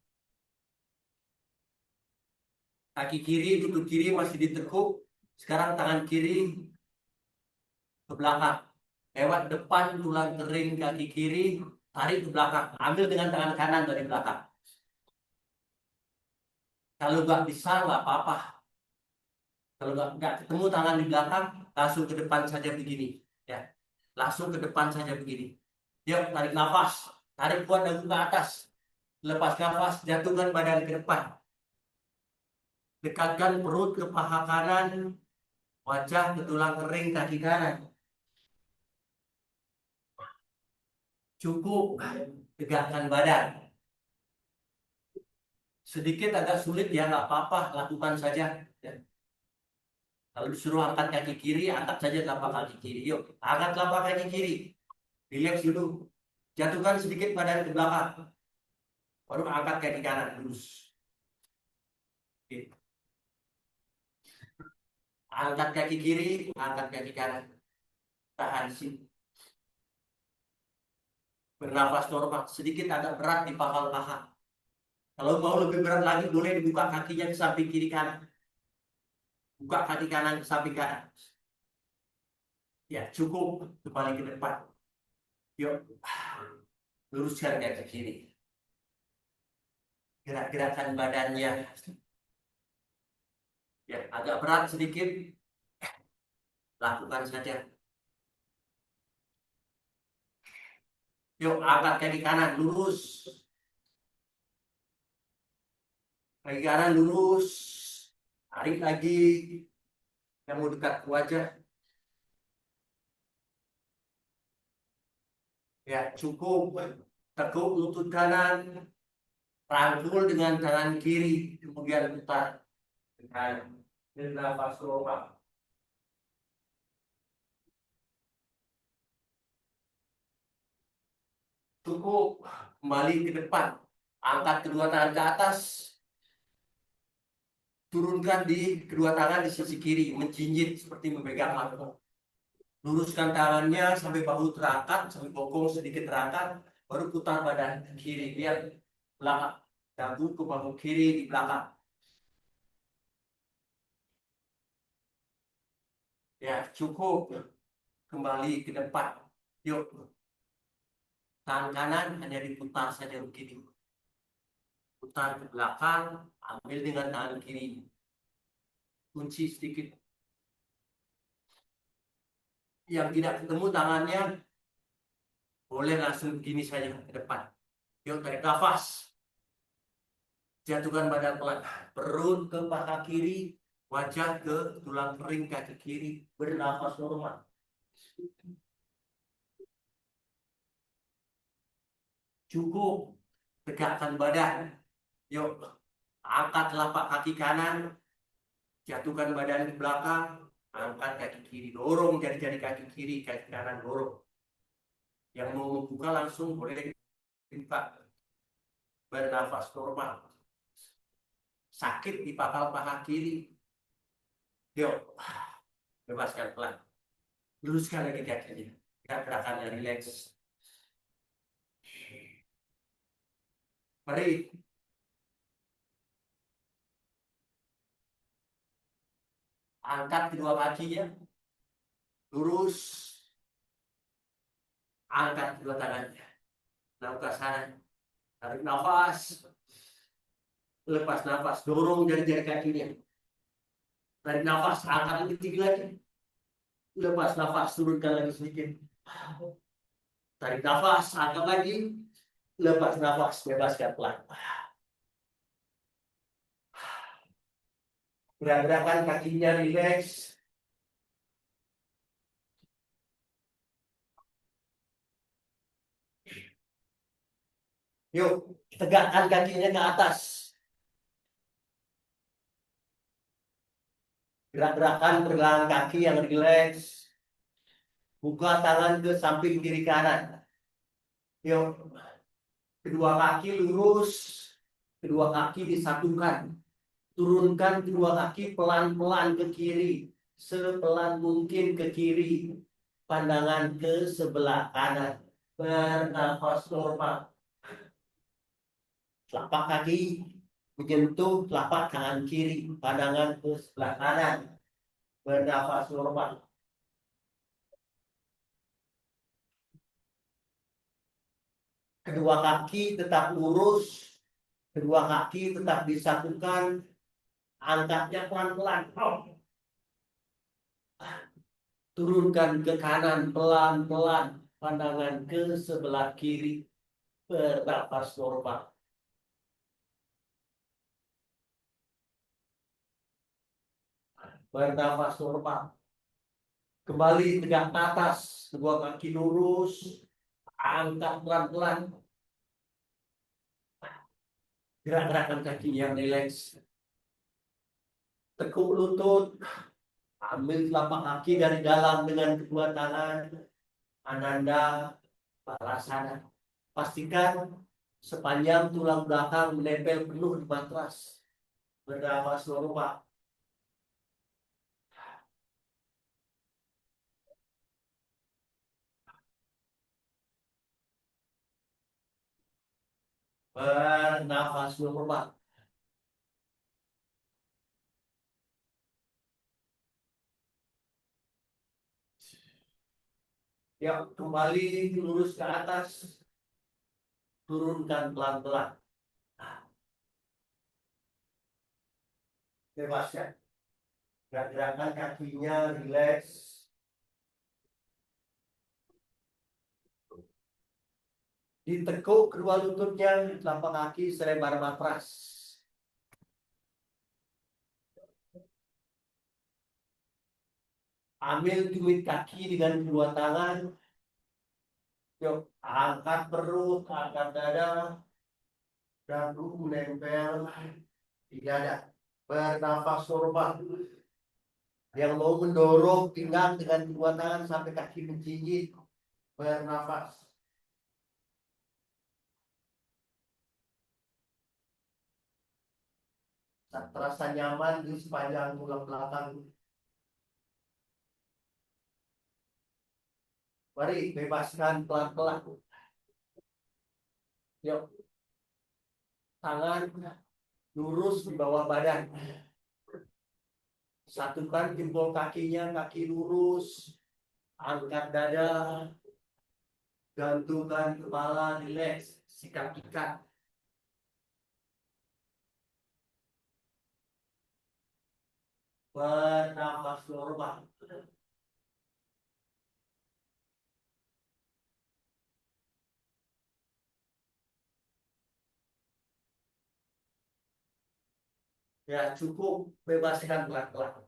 [SPEAKER 2] Kaki kiri, lutut kiri masih ditekuk. Sekarang tangan kiri ke belakang. Lewat depan tulang kering kaki kiri, tarik ke belakang. Ambil dengan tangan kanan dari belakang. Kalau nggak bisa, nggak apa-apa. Kalau nggak ketemu tangan di belakang, langsung ke depan saja begini. Ya, langsung ke depan saja begini. Yuk, tarik nafas. Tarik kuat dagu ke atas. Lepas nafas, jatuhkan badan ke depan. Dekatkan perut ke paha kanan, wajah ke tulang kering kaki kanan. Cukup, tegakkan badan. Sedikit agak sulit ya, nggak apa-apa, lakukan saja. Ya. Kalau disuruh angkat kaki kiri, angkat saja telapak kaki kiri. Yuk, angkat telapak kaki kiri. Rileks dulu. Jatuhkan sedikit badan ke belakang. Baru angkat kaki kanan, lurus. Oke. Angkat kaki kiri, angkat kaki kanan. Tahan sini. Bernafas normal. Sedikit agak berat di pangkal paha. Kalau mau lebih berat lagi, boleh dibuka kakinya ke samping kiri kanan. Buka kaki kanan ke samping kanan. Ya, cukup. Kembali ke depan. Yuk. Luruskan kaki kiri. Gerak-gerakan badannya. Ya, agak berat sedikit. Lakukan saja. Yuk, angkat kaki kanan, lurus. Kaki kanan lurus. Tarik lagi. Yang mau dekat ke wajah. Ya, cukup. Tekuk lutut kanan. Rangkul dengan tangan kiri. Kemudian putar. Dan nafas normal. Cukup. Kembali ke depan. Angkat kedua tangan ke atas. Turunkan di kedua tangan di sisi kiri. Menjinjit seperti memegang mangkok. Luruskan tangannya sampai bahu terangkat, sampai bokong sedikit terangkat. Baru putar badan ke kiri. Lihat belakang. Dagu ke bahu kiri di belakang. Ya, cukup. Kembali ke depan. Yuk. Tangan kanan hanya diputar saja begini. Putar ke belakang, ambil dengan tangan kiri. Kunci sedikit. Yang tidak ketemu tangannya, boleh langsung begini saja ke depan. Yuk, tarik nafas. Jatuhkan badan pelan. Perut ke paha kiri, wajah ke tulang kering kaki kiri. Bernafas normal. Cukup. Tegakkan badan. Yuk, angkat telapak kaki kanan. Jatuhkan badan ke belakang. Angkat kaki kiri. Dorong jari-jari kaki kiri, kaki kanan dorong. Yang mau membuka langsung boleh buka. Bernafas normal. Sakit di pangkal paha kiri. Yuk, bebaskan pelan. Luruskan lagi kakinya. Gerakannya rileks. Mari. Angkat kedua kakinya. Lurus. Angkat kedua tangannya. Lakukan sana. Tarik nafas. Lepas nafas. Dorong jari-jari kakinya. Tarik nafas. Angkat lebih tinggi lagi. Lepas nafas. Turunkan lagi sedikit. Tarik nafas. Angkat lagi. Lepas nafas. Bebaskan pelan. Gerak-gerakan kakinya rileks. Yuk, tegakkan kakinya ke atas. Gerak-gerakan pergelangan kaki yang rileks. Buka tangan ke samping kiri kanan. Yuk, kedua kaki lurus. Kedua kaki disatukan. Turunkan kedua kaki pelan-pelan ke kiri. Sepelan mungkin ke kiri. Pandangan ke sebelah kanan. Bernafas normal. Telapak kaki menyentuh telapak tangan kiri. Pandangan ke sebelah kanan. Bernafas normal. Kedua kaki tetap lurus. Kedua kaki tetap disatukan. Angkatnya pelan-pelan. Turunkan ke kanan pelan-pelan. Pandangan ke sebelah kiri. Bernapas normal. Bernapas normal. Kembali tegak ke atas. Kedua kaki lurus. Angkat pelan-pelan. Gerak-gerakan kaki yang rileks. Tekuk lutut. Ambil telapak kaki dari dalam dengan kedua tangan. Ananda Balasana. Pastikan sepanjang tulang belakang menempel penuh di matras. Bernapas normal. Bernafas normal. Ya, kembali lurus ke atas. Turunkan pelan-pelan. Bebaskan. Gerak-gerakan kakinya rileks. Ditekuk kedua lututnya, telapak kaki selebar matras. Ambil tumit kaki dengan kedua tangan. Yuk, angkat perut, angkat dada. Dan nempel di dada. Bernafas normal. Yang mau mendorong pinggang dengan kedua tangan sampai kaki menjinjit. Bernafas. Terasa nyaman di sepanjang tulang belakang. Mari bebaskan pelan-pelan. Yuk. Tangan lurus di bawah badan. Satukan jempol kakinya, kaki lurus. Angkat dada. Gantungkan kepala, rileks. Sikap ikat. Bernafas normal. Ya, cukup bebaskan pelan-pelan.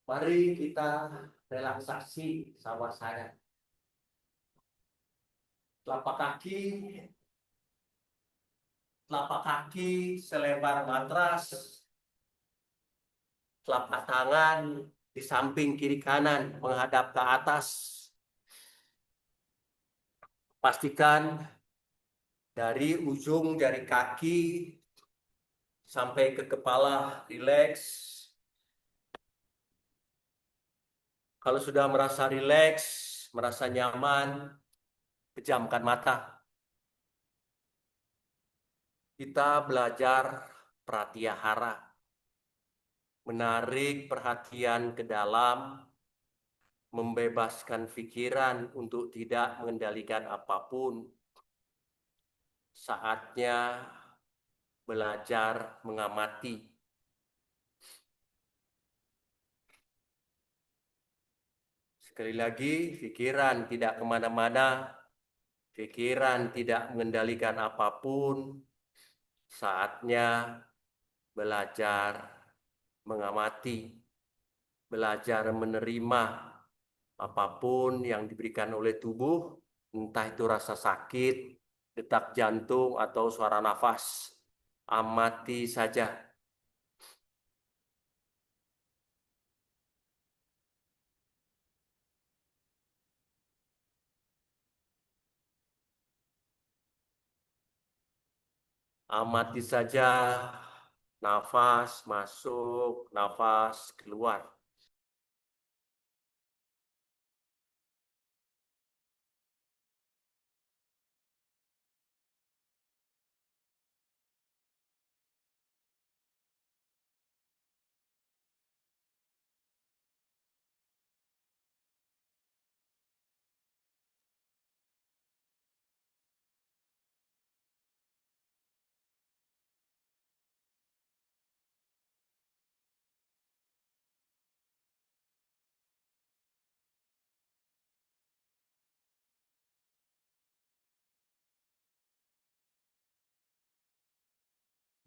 [SPEAKER 2] Mari kita relaksasi sama saya. Telapak kaki, selebar matras. Telapak tangan di samping kiri kanan menghadap ke atas. Pastikan dari ujung jari kaki sampai ke kepala rileks. Kalau sudah merasa rileks, merasa nyaman, pejamkan mata. Kita belajar pratyahara. Menarik perhatian ke dalam, membebaskan pikiran untuk tidak mengendalikan apapun. Saatnya belajar mengamati. Sekali lagi, pikiran tidak kemana-mana, pikiran tidak mengendalikan apapun. Saatnya belajar mengamati, belajar menerima apapun yang diberikan oleh tubuh, entah itu rasa sakit, detak jantung, atau suara nafas. Amati saja. Amati saja nafas masuk, nafas keluar.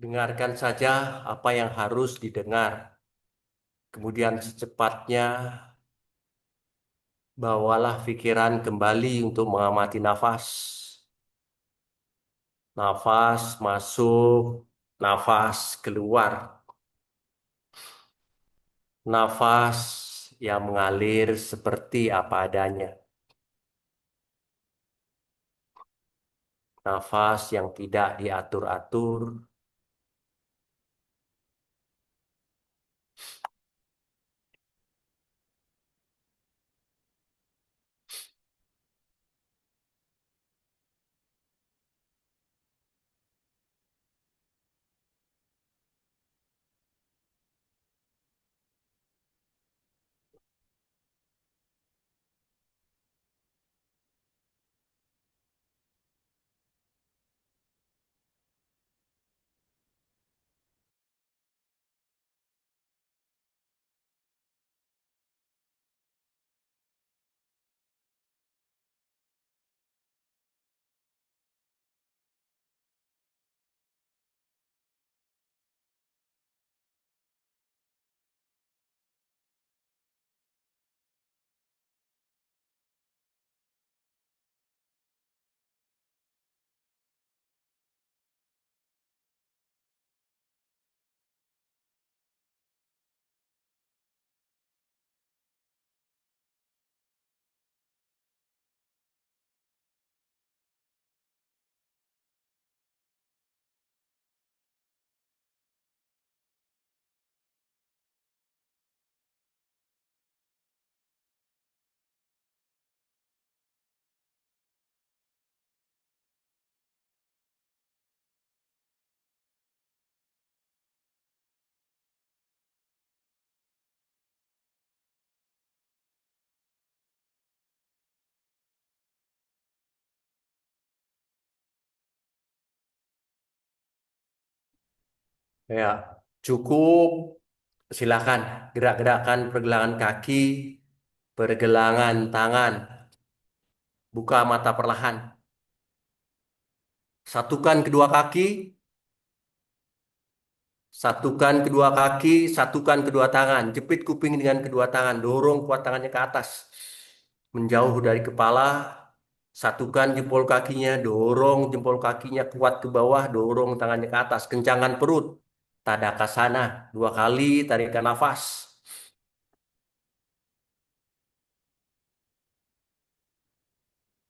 [SPEAKER 2] Dengarkan saja apa yang harus didengar. Kemudian secepatnya bawalah pikiran kembali untuk mengamati nafas. Nafas masuk, nafas keluar. Nafas yang mengalir seperti apa adanya. Nafas yang tidak diatur-atur. Ya, cukup. Silakan gerak-gerakan pergelangan kaki, pergelangan tangan. Buka mata perlahan. Satukan kedua kaki, satukan kedua kaki, satukan kedua tangan. Jepit kuping dengan kedua tangan. Dorong kuat tangannya ke atas. Menjauh dari kepala. Satukan jempol kakinya. Dorong jempol kakinya kuat ke bawah. Dorong tangannya ke atas. Kencangkan perut. Tadakasana. 2 kali tarikan nafas.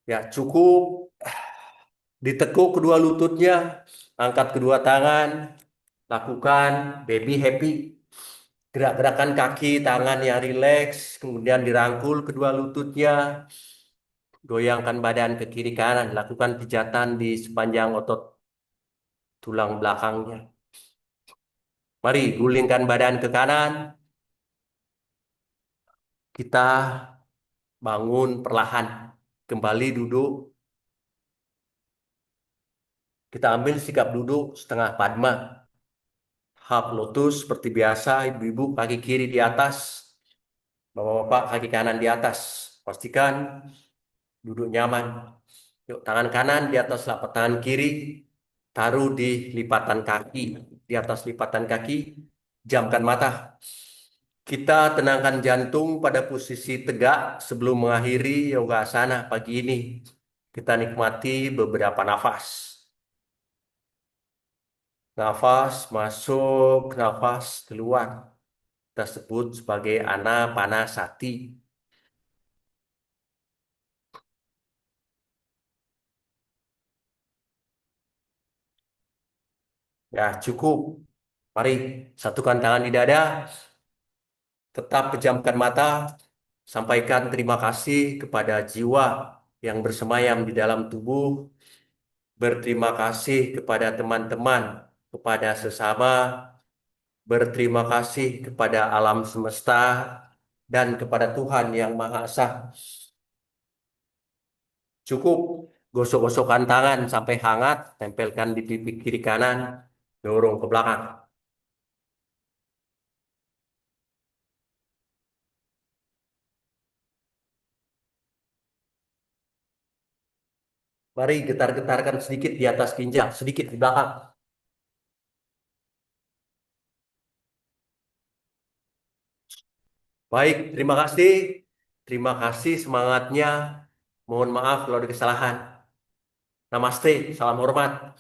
[SPEAKER 2] Ya, cukup. Ditekuk kedua lututnya. Angkat kedua tangan. Lakukan baby happy. Gerak-gerakan kaki, tangan yang rileks, kemudian dirangkul kedua lututnya, goyangkan badan ke kiri kanan, lakukan pijatan di sepanjang otot tulang belakangnya. Mari gulingkan badan ke kanan, kita bangun perlahan, kembali duduk, kita ambil sikap duduk setengah padma, half lotus seperti biasa, ibu-ibu kaki kiri di atas, bapak-bapak kaki kanan di atas. Pastikan duduk nyaman. Yuk, tangan kanan di atas telapak tangan kiri, taruh di lipatan kaki. Di atas lipatan kaki, jamkan mata. Kita tenangkan jantung pada posisi tegak sebelum mengakhiri yoga asana pagi ini. Kita nikmati beberapa nafas. Nafas masuk, nafas keluar. Kita sebut sebagai anapanasati. Ya, cukup. Mari satukan tangan di dada, tetap pejamkan mata, sampaikan terima kasih kepada jiwa yang bersemayam di dalam tubuh, berterima kasih kepada teman-teman, kepada sesama, berterima kasih kepada alam semesta, dan kepada Tuhan yang Maha Esa. Cukup gosok-gosokkan tangan sampai hangat, tempelkan di pipi kiri kanan, dorong ke belakang. Mari getar-getarkan sedikit di atas ginjal, sedikit di belakang. Baik, terima kasih. Terima kasih semangatnya. Mohon maaf kalau ada kesalahan. Namaste, salam hormat.